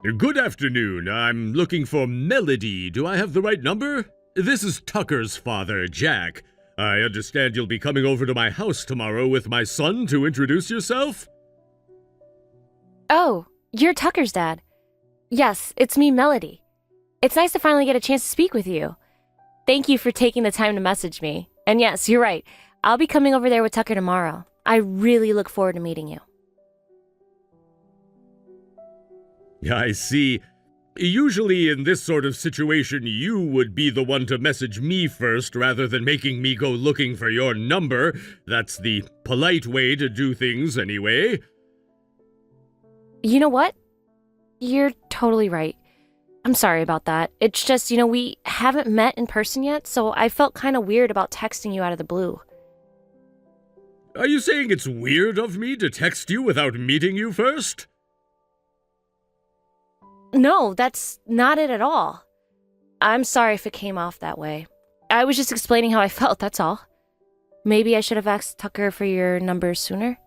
Good afternoon. I'm looking for Melody. Do I have the right number? This is Tucker's father, Jack. I understand you'll be coming over to my house tomorrow with my son to introduce yourself? Oh, you're Tucker's dad. Yes, it's me, Melody. It's nice to finally get a chance to speak with you. Thank you for taking the time to message me. And yes, you're right. I'll be coming over there with Tucker tomorrow. I really look forward to meeting you. I see. Usually in this sort of situation, you would be the one to message me first rather than making me go looking for your number. That's the polite way to do things anyway. You know what? You're totally right. I'm sorry about that. It's just, we haven't met in person yet, so I felt kind of weird about texting you out of the blue. Are you saying it's weird of me to text you without meeting you first? No, that's not it at all. I'm sorry if it came off that way. I was just explaining how I felt, that's all. Maybe I should have asked Tucker for your number sooner?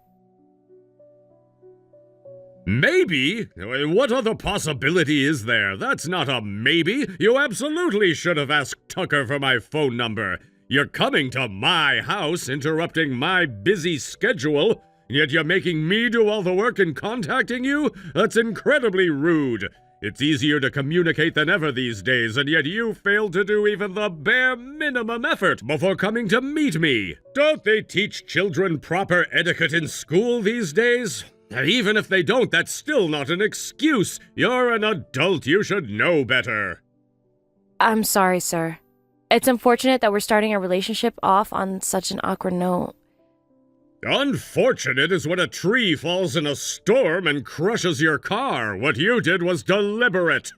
Maybe? What other possibility is there? That's not a maybe. You absolutely should have asked Tucker for my phone number. You're coming to my house, interrupting my busy schedule, yet you're making me do all the work in contacting you? That's incredibly rude. It's easier to communicate than ever these days, and yet you failed to do even the bare minimum effort before coming to meet me. Don't they teach children proper etiquette in school these days? Even if they don't, that's still not an excuse. You're an adult. You should know better. I'm sorry, sir. It's unfortunate that we're starting our relationship off on such an awkward note. Unfortunate is when a tree falls in a storm and crushes your car. What you did was deliberate.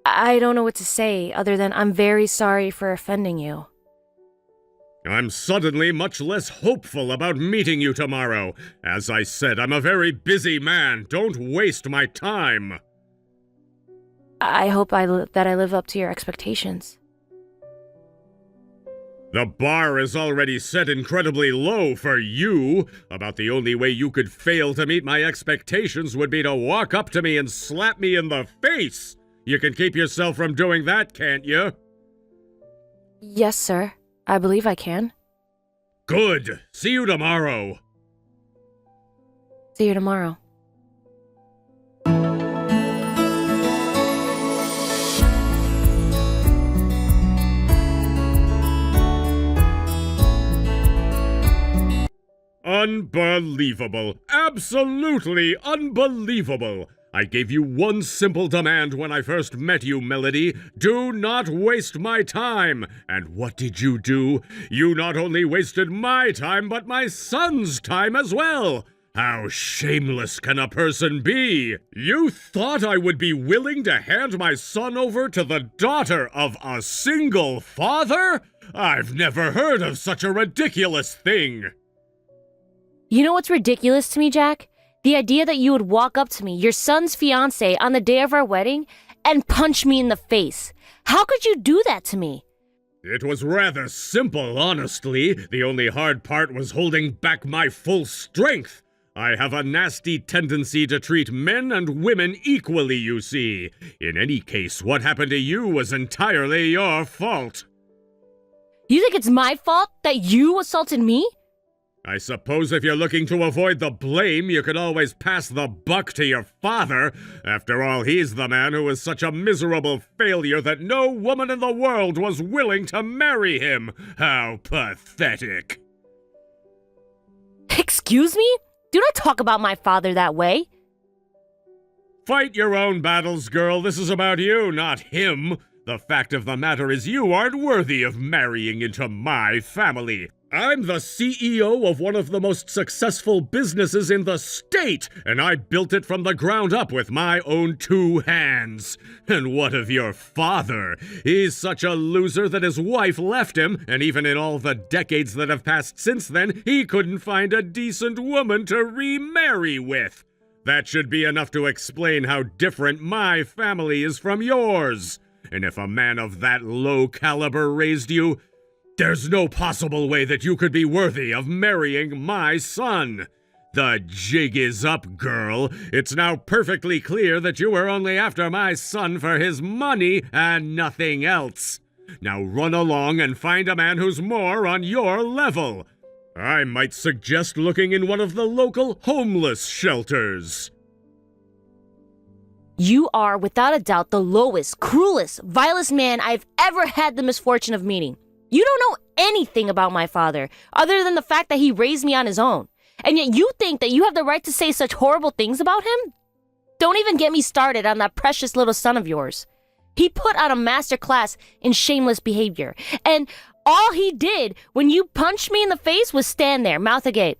I don't know what to say other than I'm very sorry for offending you. I'm suddenly much less hopeful about meeting you tomorrow. As I said, I'm a very busy man. Don't waste my time. I hope that I live up to your expectations. The bar is already set incredibly low for you. About the only way you could fail to meet my expectations would be to walk up to me and slap me in the face. You can keep yourself from doing that, can't you? Yes, sir. I believe I can. Good. See you tomorrow. See you tomorrow. Unbelievable. Absolutely unbelievable. I gave you one simple demand when I first met you, Melody. Do not waste my time. And what did you do? You not only wasted my time, but my son's time as well. How shameless can a person be? You thought I would be willing to hand my son over to the daughter of a single father? I've never heard of such a ridiculous thing. You know what's ridiculous to me, Jack? The idea that you would walk up to me, your son's fiance, on the day of our wedding, and punch me in the face. How could you do that to me? It was rather simple, honestly. The only hard part was holding back my full strength. I have a nasty tendency to treat men and women equally, you see. In any case, what happened to you was entirely your fault. You think it's my fault that you assaulted me? I suppose if you're looking to avoid the blame, you could always pass the buck to your father. After all, he's the man who was such a miserable failure that no woman in the world was willing to marry him. How pathetic. Excuse me? Do not talk about my father that way. Fight your own battles, girl. This is about you, not him. The fact of the matter is you aren't worthy of marrying into my family. I'm the CEO of one of the most successful businesses in the state, and I built it from the ground up with my own 2 hands. And what of your father? He's such a loser that his wife left him, and even in all the decades that have passed since then, he couldn't find a decent woman to remarry with. That should be enough to explain how different my family is from yours. And if a man of that low caliber raised you, there's no possible way that you could be worthy of marrying my son. The jig is up, girl. It's now perfectly clear that you were only after my son for his money and nothing else. Now run along and find a man who's more on your level. I might suggest looking in one of the local homeless shelters. You are, without a doubt, the lowest, cruelest, vilest man I've ever had the misfortune of meeting. You don't know anything about my father, other than the fact that he raised me on his own. And yet you think that you have the right to say such horrible things about him? Don't even get me started on that precious little son of yours. He put on a master class in shameless behavior. And all he did when you punched me in the face was stand there, mouth agape.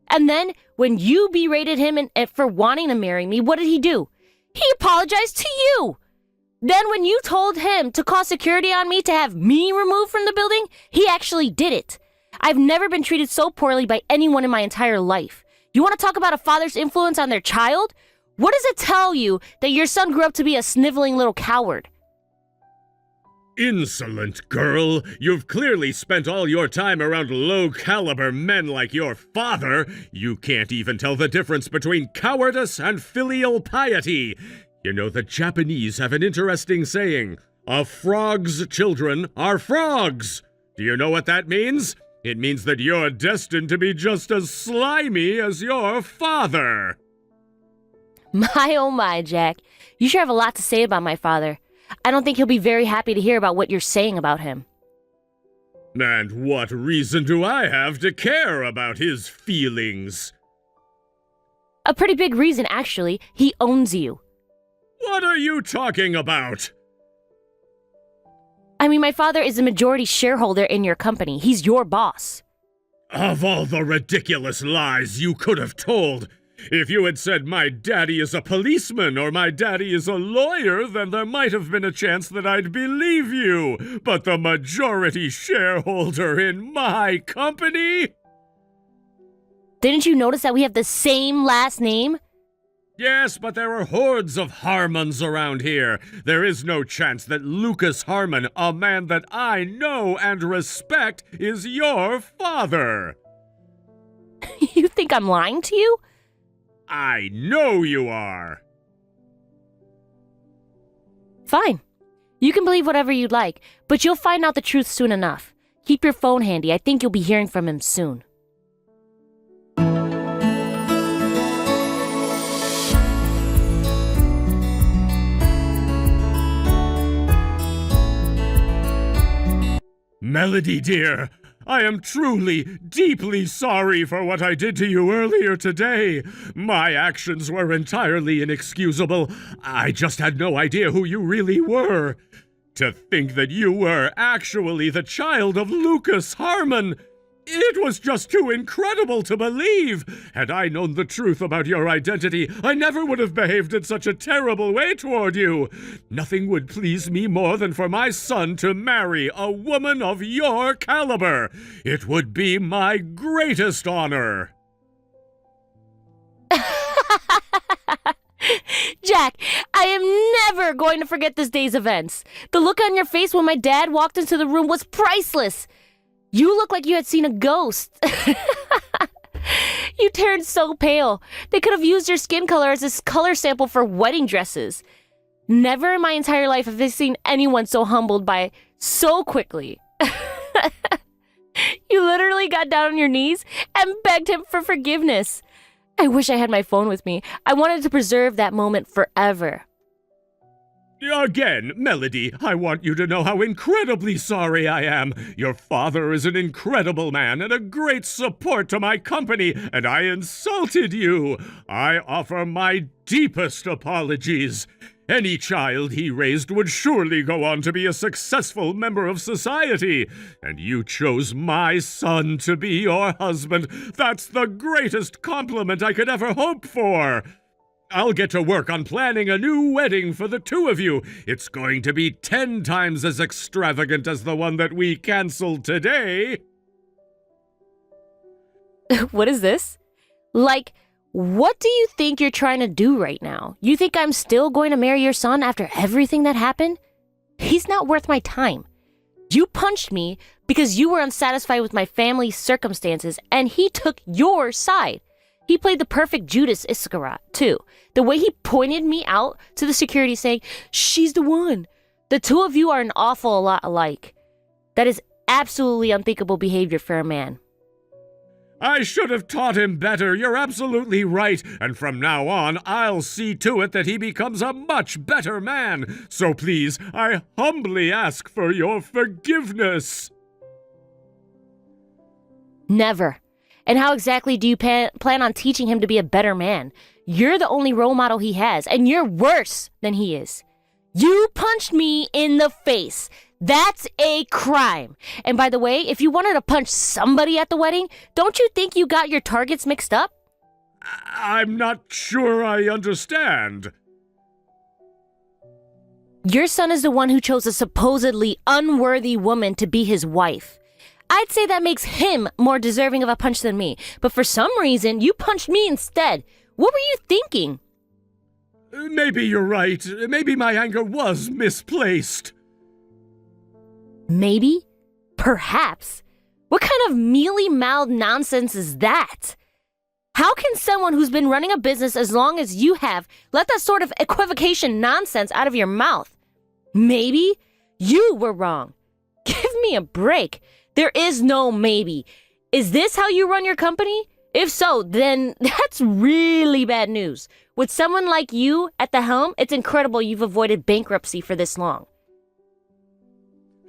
And then when you berated him for wanting to marry me, what did he do? He apologized to you. Then when you told him to call security on me to have me removed from the building, he actually did it. I've never been treated so poorly by anyone in my entire life. You want to talk about a father's influence on their child? What does it tell you that your son grew up to be a sniveling little coward? Insolent girl, you've clearly spent all your time around low-caliber men like your father. You can't even tell the difference between cowardice and filial piety. You know, the Japanese have an interesting saying, "A frog's children are frogs." Do you know what that means? It means that you're destined to be just as slimy as your father. My oh my, Jack. You sure have a lot to say about my father. I don't think he'll be very happy to hear about what you're saying about him. And what reason do I have to care about his feelings? A pretty big reason, actually. He owns you. What are you talking about? I mean, my father is a majority shareholder in your company. He's your boss. Of all the ridiculous lies you could have told, if you had said my daddy is a policeman or my daddy is a lawyer, then there might have been a chance that I'd believe you. But the majority shareholder in my company? Didn't you notice that we have the same last name? Yes, but there are hordes of Harmons around here. There is no chance that Lucas Harmon, a man that I know and respect, is your father. You think I'm lying to you? I know you are. Fine. You can believe whatever you'd like, but you'll find out the truth soon enough. Keep your phone handy. I think you'll be hearing from him soon. Melody, dear, I am truly, deeply sorry for what I did to you earlier today. My actions were entirely inexcusable. I just had no idea who you really were. To think that you were actually the child of Lucas Harmon. It was just too incredible to believe. Had I known the truth about your identity, I never would have behaved in such a terrible way toward you. Nothing would please me more than for my son to marry a woman of your caliber. It would be my greatest honor. Jack, I am never going to forget this day's events. The look on your face when my dad walked into the room was priceless. You look like you had seen a ghost. You turned so pale. They could have used your skin color as a color sample for wedding dresses. Never in my entire life have I seen anyone so humbled by so quickly. You literally got down on your knees and begged him for forgiveness. I wish I had my phone with me. I wanted to preserve that moment forever. Again, Melody, I want you to know how incredibly sorry I am. Your father is an incredible man and a great support to my company, and I insulted you. I offer my deepest apologies. Any child he raised would surely go on to be a successful member of society, and you chose my son to be your husband. That's the greatest compliment I could ever hope for. I'll get to work on planning a new wedding for the two of you. It's going to be 10 times as extravagant as the one that we canceled today. What is this? Like, what do you think you're trying to do right now? You think I'm still going to marry your son after everything that happened? He's not worth my time. You punched me because you were unsatisfied with my family's circumstances, and he took your side. He played the perfect Judas Iscariot, too. The way he pointed me out to the security saying, "She's the one." The two of you are an awful lot alike. That is absolutely unthinkable behavior for a man. I should have taught him better. You're absolutely right. And from now on, I'll see to it that he becomes a much better man. So please, I humbly ask for your forgiveness. Never. And how exactly do you plan on teaching him to be a better man? You're the only role model he has, and you're worse than he is. You punched me in the face. That's a crime. And by the way, if you wanted to punch somebody at the wedding, don't you think you got your targets mixed up? I'm not sure I understand. Your son is the one who chose a supposedly unworthy woman to be his wife. I'd say that makes him more deserving of a punch than me, but for some reason, you punched me instead. What were you thinking? Maybe you're right. Maybe my anger was misplaced. Maybe? Perhaps? What kind of mealy-mouthed nonsense is that? How can someone who's been running a business as long as you have let that sort of equivocation nonsense out of your mouth? Maybe? You were wrong. Give me a break. There is no maybe. Is this how you run your company? If so, then that's really bad news. With someone like you at the helm, it's incredible you've avoided bankruptcy for this long.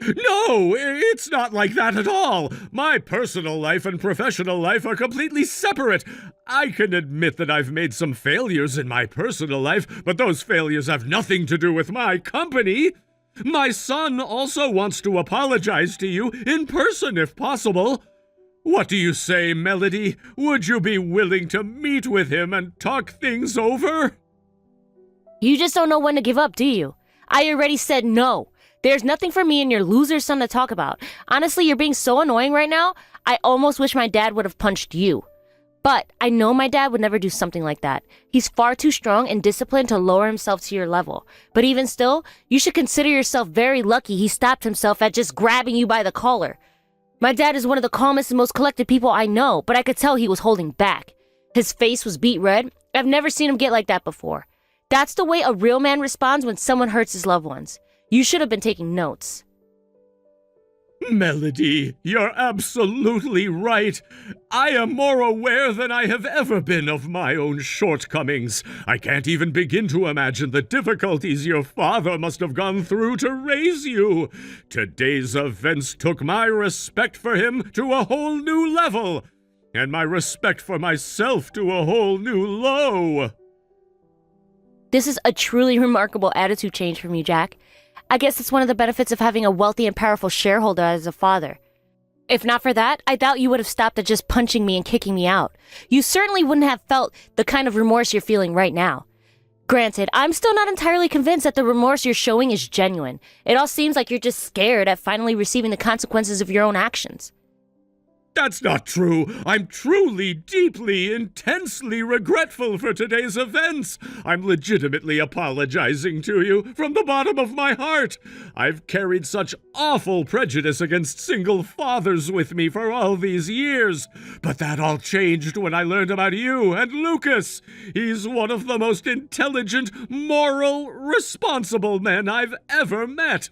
No, it's not like that at all. My personal life and professional life are completely separate. I can admit that I've made some failures in my personal life, but those failures have nothing to do with my company. My son also wants to apologize to you in person if possible. What do you say, Melody? Would you be willing to meet with him and talk things over? You just don't know when to give up, do you? I already said no. There's nothing for me and your loser son to talk about. Honestly, you're being so annoying right now, I almost wish my dad would have punched you. But I know my dad would never do something like that. He's far too strong and disciplined to lower himself to your level. But even still, you should consider yourself very lucky he stopped himself at just grabbing you by the collar. My dad is one of the calmest and most collected people I know, but I could tell he was holding back. His face was beet red. I've never seen him get like that before. That's the way a real man responds when someone hurts his loved ones. You should have been taking notes. Melody, you're absolutely right. I am more aware than I have ever been of my own shortcomings. I can't even begin to imagine the difficulties your father must have gone through to raise you. Today's events took my respect for him to a whole new level, and my respect for myself to a whole new low. This is a truly remarkable attitude change from you, Jack. I guess it's one of the benefits of having a wealthy and powerful shareholder as a father. If not for that, I doubt you would have stopped at just punching me and kicking me out. You certainly wouldn't have felt the kind of remorse you're feeling right now. Granted, I'm still not entirely convinced that the remorse you're showing is genuine. It all seems like you're just scared at finally receiving the consequences of your own actions. That's not true. I'm truly, deeply, intensely regretful for today's events. I'm legitimately apologizing to you from the bottom of my heart. I've carried such awful prejudice against single fathers with me for all these years. But that all changed when I learned about you and Lucas. He's one of the most intelligent, moral, responsible men I've ever met.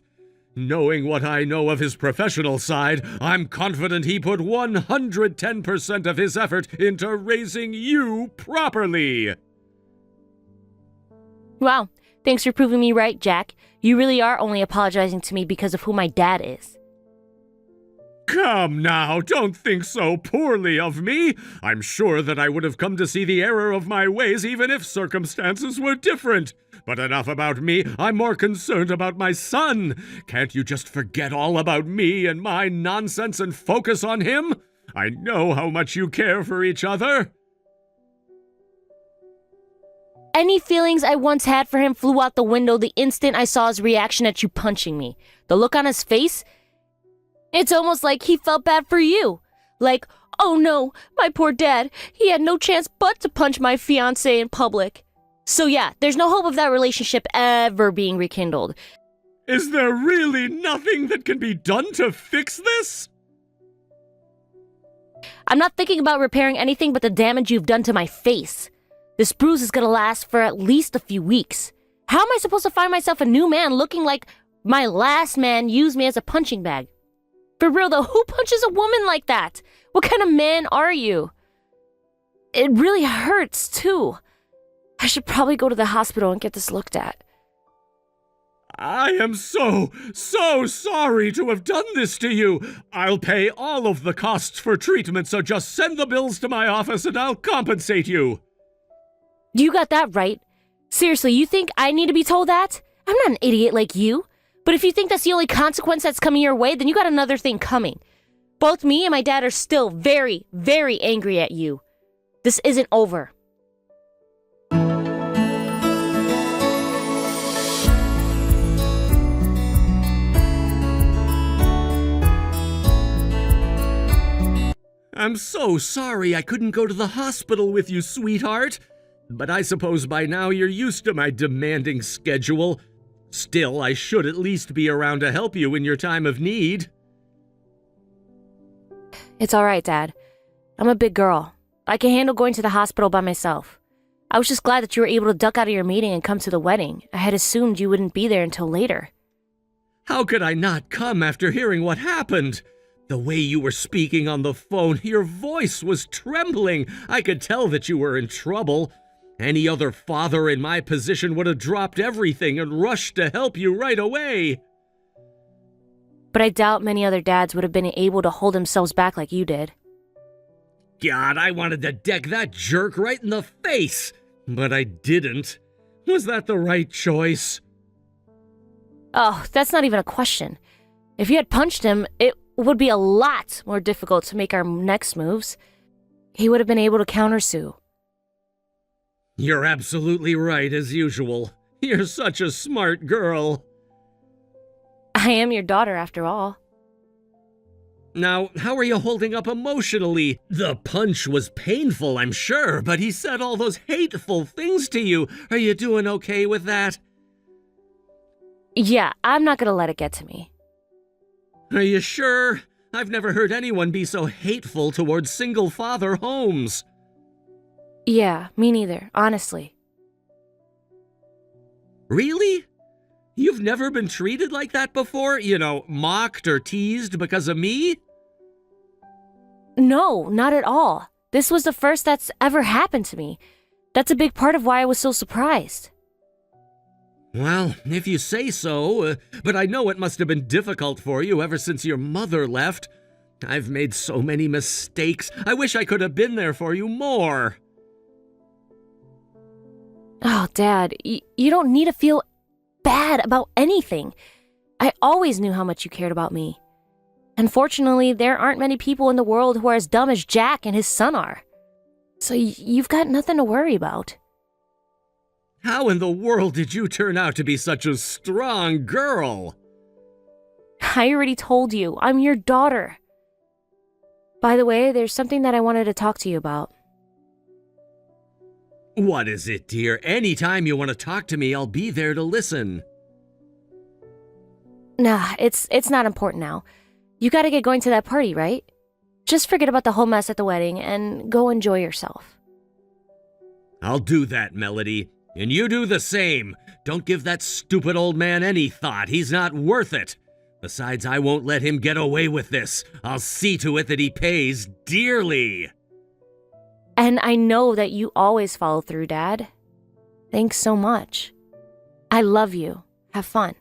Knowing what I know of his professional side, I'm confident he put 110% of his effort into raising you properly. Wow, thanks for proving me right, Jack. You really are only apologizing to me because of who my dad is. Come now, don't think so poorly of me. I'm sure that I would have come to see the error of my ways even if circumstances were different. But enough about me, I'm more concerned about my son. Can't you just forget all about me and my nonsense and focus on him? I know how much you care for each other. Any feelings I once had for him flew out the window the instant I saw his reaction at you punching me. The look on his face? It's almost like he felt bad for you. Like, oh no, my poor dad, he had no chance but to punch my fiance in public. So yeah, there's no hope of that relationship ever being rekindled. Is there really nothing that can be done to fix this? I'm not thinking about repairing anything but the damage you've done to my face. This bruise is gonna last for at least a few weeks. How am I supposed to find myself a new man looking like my last man used me as a punching bag? For real though, who punches a woman like that? What kind of man are you? It really hurts too. I should probably go to the hospital and get this looked at. I am so sorry to have done this to you. I'll pay all of the costs for treatment, so just send the bills to my office and I'll compensate you. You got that right. Seriously, you think I need to be told that? I'm not an idiot like you. But if you think that's the only consequence that's coming your way, then you got another thing coming. Both me and my dad are still very, very angry at you. This isn't over. I'm so sorry I couldn't go to the hospital with you, sweetheart. But I suppose by now you're used to my demanding schedule. Still, I should at least be around to help you in your time of need. It's all right, Dad. I'm a big girl. I can handle going to the hospital by myself. I was just glad that you were able to duck out of your meeting and come to the wedding. I had assumed you wouldn't be there until later. How could I not come after hearing what happened? The way you were speaking on the phone, your voice was trembling. I could tell that you were in trouble. Any other father in my position would have dropped everything and rushed to help you right away. But I doubt many other dads would have been able to hold themselves back like you did. God, I wanted to deck that jerk right in the face, but I didn't. Was that the right choice? Oh, that's not even a question. If you had punched him, it would be a lot more difficult to make our next moves. He would have been able to countersue. You're absolutely right, as usual. You're such a smart girl. I am your daughter, after all. Now, how are you holding up emotionally? The punch was painful, I'm sure, but he said all those hateful things to you. Are you doing okay with that? Yeah, I'm not gonna let it get to me. Are you sure? I've never heard anyone be so hateful towards single-father homes. Yeah, me neither, honestly. Really? You've never been treated like that before? You know, mocked or teased because of me? No, not at all. This was the first that's ever happened to me. That's a big part of why I was so surprised. Well, if you say so, but I know it must have been difficult for you ever since your mother left. I've made so many mistakes. I wish I could have been there for you more. Oh, Dad, you don't need to feel bad about anything. I always knew how much you cared about me. Unfortunately, there aren't many people in the world who are as dumb as Jack and his son are. So you've got nothing to worry about. How in the world did you turn out to be such a strong girl? I already told you, I'm your daughter. By the way, there's something that I wanted to talk to you about. What is it, dear? Anytime you want to talk to me, I'll be there to listen. Nah, it's not important now. You gotta get going to that party, right? Just forget about the whole mess at the wedding and go enjoy yourself. I'll do that, Melody. And you do the same. Don't give that stupid old man any thought. He's not worth it. Besides, I won't let him get away with this. I'll see to it that he pays dearly. And I know that you always follow through, Dad. Thanks so much. I love you. Have fun.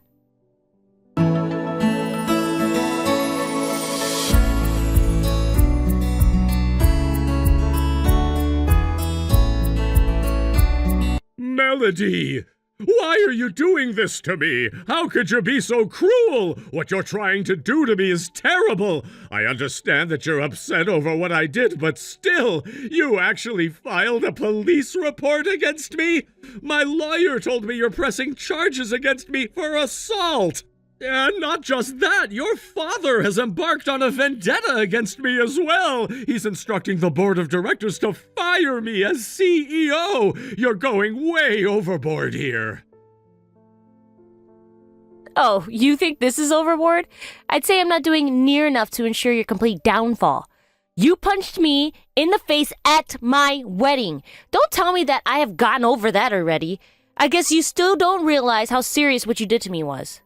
Melody! Why are you doing this to me? How could you be so cruel? What you're trying to do to me is terrible. I understand that you're upset over what I did, but still, you actually filed a police report against me? My lawyer told me you're pressing charges against me for assault. And not just that, your father has embarked on a vendetta against me as well. He's instructing the board of directors to fire me as CEO. You're going way overboard here. Oh, you think this is overboard? I'd say I'm not doing near enough to ensure your complete downfall. You punched me in the face at my wedding. Don't tell me that I have gotten over that already. I guess you still don't realize how serious what you did to me was.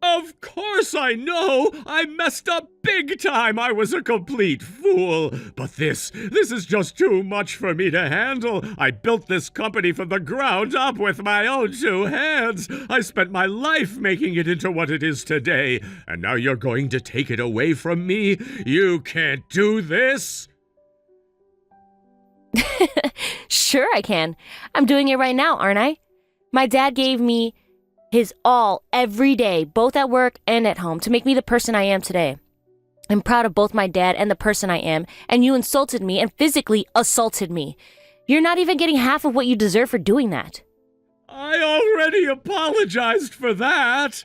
Of course I know! I messed up big time! I was a complete fool! But this is just too much for me to handle! I built this company from the ground up with my own two hands! I spent my life making it into what it is today! And now you're going to take it away from me? You can't do this! Sure I can. I'm doing it right now, aren't I? My dad gave me his all every day, both at work and at home, to make me the person I am today. I'm proud of both my dad and the person I am, and you insulted me and physically assaulted me. You're not even getting half of what you deserve for doing that. I already apologized for that!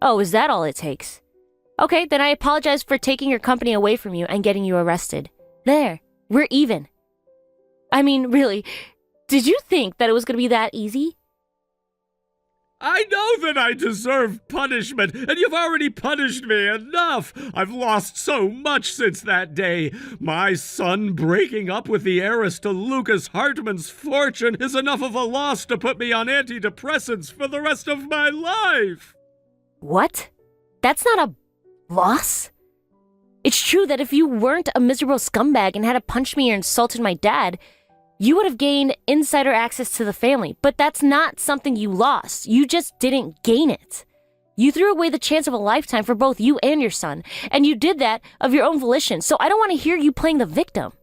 Oh, is that all it takes? Okay, then I apologize for taking your company away from you and getting you arrested. There, we're even. I mean, really, did you think that it was going to be that easy? I know that I deserve punishment, and you've already punished me enough. I've lost so much since that day. My son breaking up with the heiress to Lucas Hartman's fortune is enough of a loss to put me on antidepressants for the rest of my life. What? That's not a loss? It's true that if you weren't a miserable scumbag and had to punch me or insulted my dad, you would have gained insider access to the family, but that's not something you lost. You just didn't gain it. You threw away the chance of a lifetime for both you and your son, and you did that of your own volition, so I don't want to hear you playing the victim.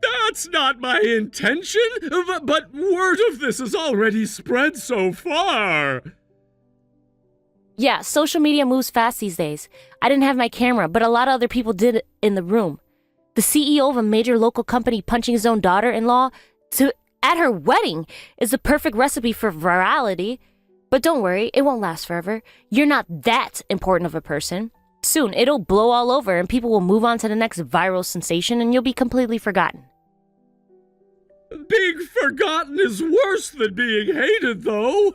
That's not my intention, but word of this has already spread so far. Yeah, social media moves fast these days. I didn't have my camera, but a lot of other people did in the room. The CEO of a major local company punching his own daughter-in-law at her wedding is the perfect recipe for virality. But don't worry, it won't last forever. You're not that important of a person. Soon, it'll blow all over and people will move on to the next viral sensation and you'll be completely forgotten. Being forgotten is worse than being hated, though.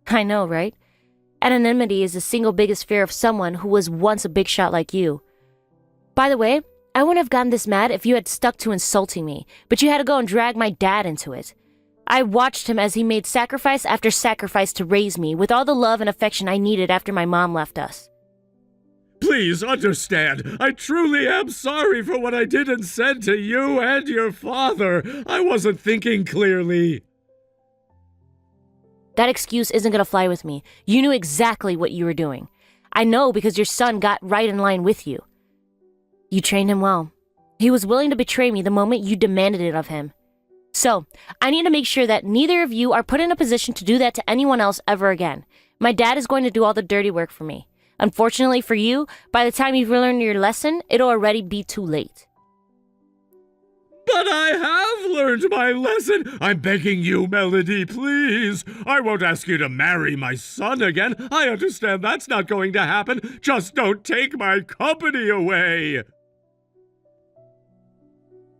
I know, right? Anonymity is the single biggest fear of someone who was once a big shot like you. By the way, I wouldn't have gotten this mad if you had stuck to insulting me, but you had to go and drag my dad into it. I watched him as he made sacrifice after sacrifice to raise me with all the love and affection I needed after my mom left us. Please understand, I truly am sorry for what I did and said to you and your father. I wasn't thinking clearly. That excuse isn't gonna fly with me. You knew exactly what you were doing. I know because your son got right in line with you. You trained him well. He was willing to betray me the moment you demanded it of him. So, I need to make sure that neither of you are put in a position to do that to anyone else ever again. My dad is going to do all the dirty work for me. Unfortunately for you, by the time you've learned your lesson, it'll already be too late. But I have learned my lesson. I'm begging you, Melody, please. I won't ask you to marry my son again. I understand that's not going to happen. Just don't take my company away.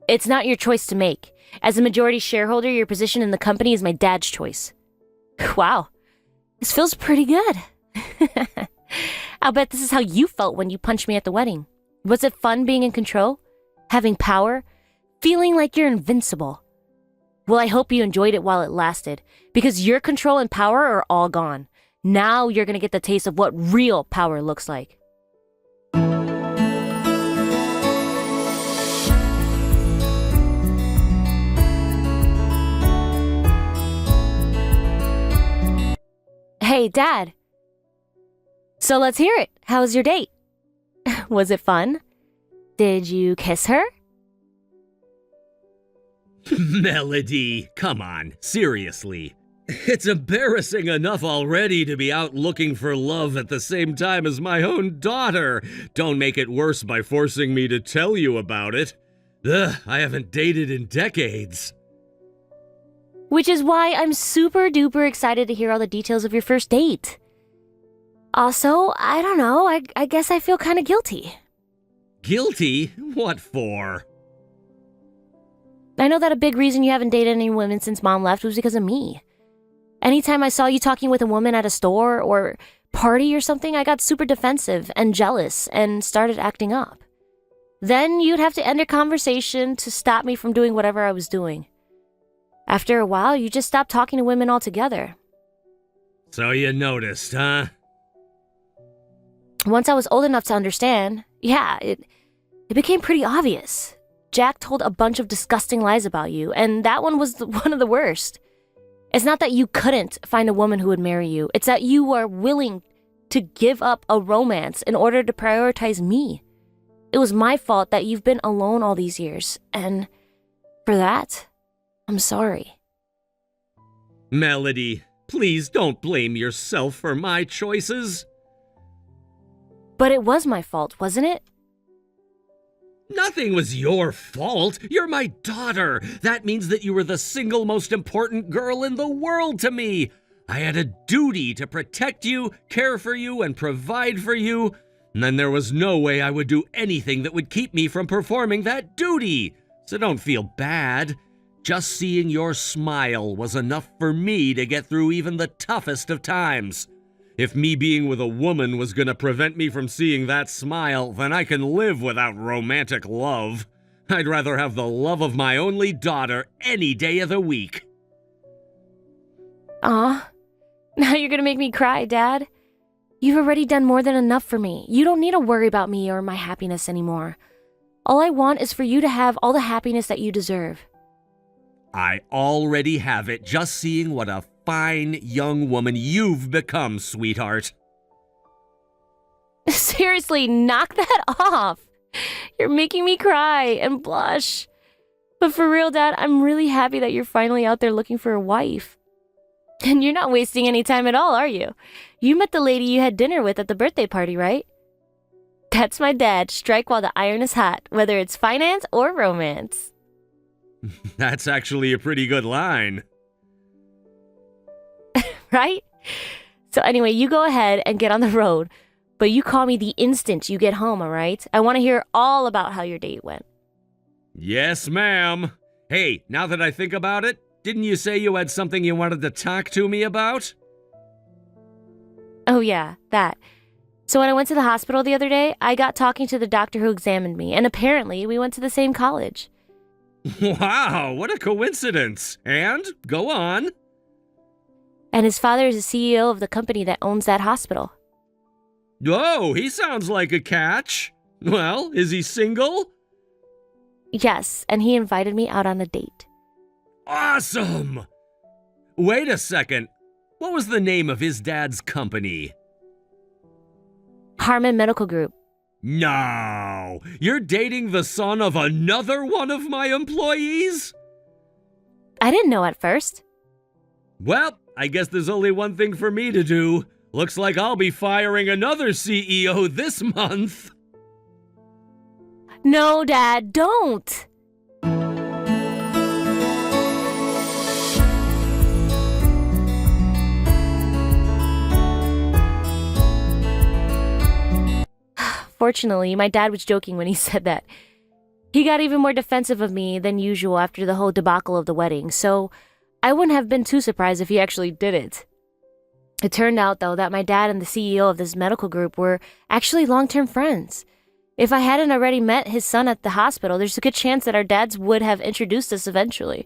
It's not your choice to make. As a majority shareholder, your position in the company is my dad's choice. Wow, this feels pretty good. I'll bet this is how you felt when you punched me at the wedding. Was it fun being in control? Having power? Feeling like you're invincible? Well, I hope you enjoyed it while it lasted, because your control and power are all gone. Now you're gonna get the taste of what real power looks like. Hey, Dad. So let's hear it. How was your date? Was it fun? Did you kiss her? Melody, come on, seriously. It's embarrassing enough already to be out looking for love at the same time as my own daughter. Don't make it worse by forcing me to tell you about it. Ugh, I haven't dated in decades. Which is why I'm super duper excited to hear all the details of your first date. Also, I don't know, I guess I feel kind of guilty. Guilty? What for? I know that a big reason you haven't dated any women since Mom left was because of me. Anytime I saw you talking with a woman at a store or party or something, I got super defensive and jealous and started acting up. Then you'd have to end your conversation to stop me from doing whatever I was doing. After a while, you just stopped talking to women altogether. So you noticed, huh? Once I was old enough to understand, it became pretty obvious. Jack told a bunch of disgusting lies about you, and that one was one of the worst. It's not that you couldn't find a woman who would marry you. It's that you were willing to give up a romance in order to prioritize me. It was my fault that you've been alone all these years, and for that, I'm sorry. Melody, please don't blame yourself for my choices. But it was my fault, wasn't it? Nothing was your fault. You're my daughter. That means that you were the single most important girl in the world to me. I had a duty to protect you, care for you, and provide for you. And then there was no way I would do anything that would keep me from performing that duty. So don't feel bad. Just seeing your smile was enough for me to get through even the toughest of times. If me being with a woman was gonna prevent me from seeing that smile, then I can live without romantic love. I'd rather have the love of my only daughter any day of the week. Aw, now you're gonna make me cry, Dad. You've already done more than enough for me. You don't need to worry about me or my happiness anymore. All I want is for you to have all the happiness that you deserve. I already have it just seeing what a fine young woman you've become, sweetheart. Seriously, knock that off. You're making me cry and blush. But for real, Dad, I'm really happy that you're finally out there looking for a wife. And you're not wasting any time at all, are you? You met the lady you had dinner with at the birthday party, right? That's my dad. Strike while the iron is hot, whether it's finance or romance. That's actually a pretty good line. Right? So anyway, you go ahead and get on the road, but you call me the instant you get home, all right? I want to hear all about how your date went. Yes, ma'am. Hey, now that I think about it, didn't you say you had something you wanted to talk to me about? Oh yeah, that. So when I went to the hospital the other day, I got talking to the doctor who examined me, and apparently we went to the same college. Wow, what a coincidence. And, go on. And his father is the CEO of the company that owns that hospital. Oh, he sounds like a catch. Well, is he single? Yes, and he invited me out on a date. Awesome! Wait a second. What was the name of his dad's company? Harmon Medical Group. No! You're dating the son of another one of my employees? I didn't know at first. Well, I guess there's only one thing for me to do. Looks like I'll be firing another CEO this month. No, Dad, don't! Fortunately, my dad was joking when he said that. He got even more defensive of me than usual after the whole debacle of the wedding, so I wouldn't have been too surprised if he actually did it. It turned out, though, that my dad and the CEO of this medical group were actually long-term friends. If I hadn't already met his son at the hospital, there's a good chance that our dads would have introduced us eventually.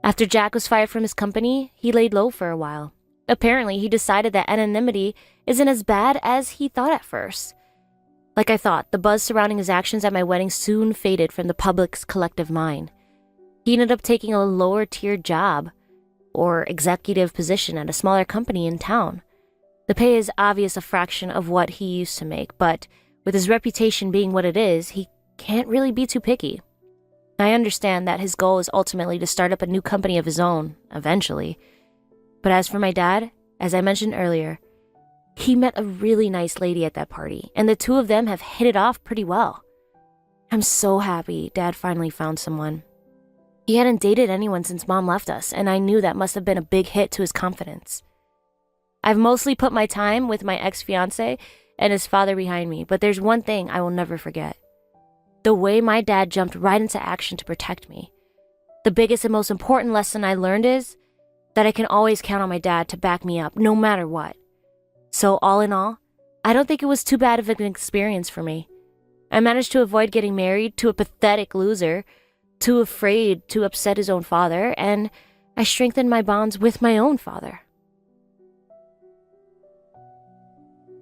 After Jack was fired from his company, he laid low for a while. Apparently, he decided that anonymity isn't as bad as he thought at first. Like I thought, the buzz surrounding his actions at my wedding soon faded from the public's collective mind. He ended up taking a lower-tier job or executive position at a smaller company in town. The pay is obvious a fraction of what he used to make, but with his reputation being what it is, he can't really be too picky. I understand that his goal is ultimately to start up a new company of his own, eventually. But as for my dad, as I mentioned earlier, he met a really nice lady at that party, and the two of them have hit it off pretty well. I'm so happy Dad finally found someone. He hadn't dated anyone since Mom left us, and I knew that must have been a big hit to his confidence. I've mostly put my time with my ex-fiance and his father behind me, but there's one thing I will never forget. The way my dad jumped right into action to protect me. The biggest and most important lesson I learned is that I can always count on my dad to back me up, no matter what. So, all in all, I don't think it was too bad of an experience for me. I managed to avoid getting married to a pathetic loser, too afraid to upset his own father, and I strengthened my bonds with my own father.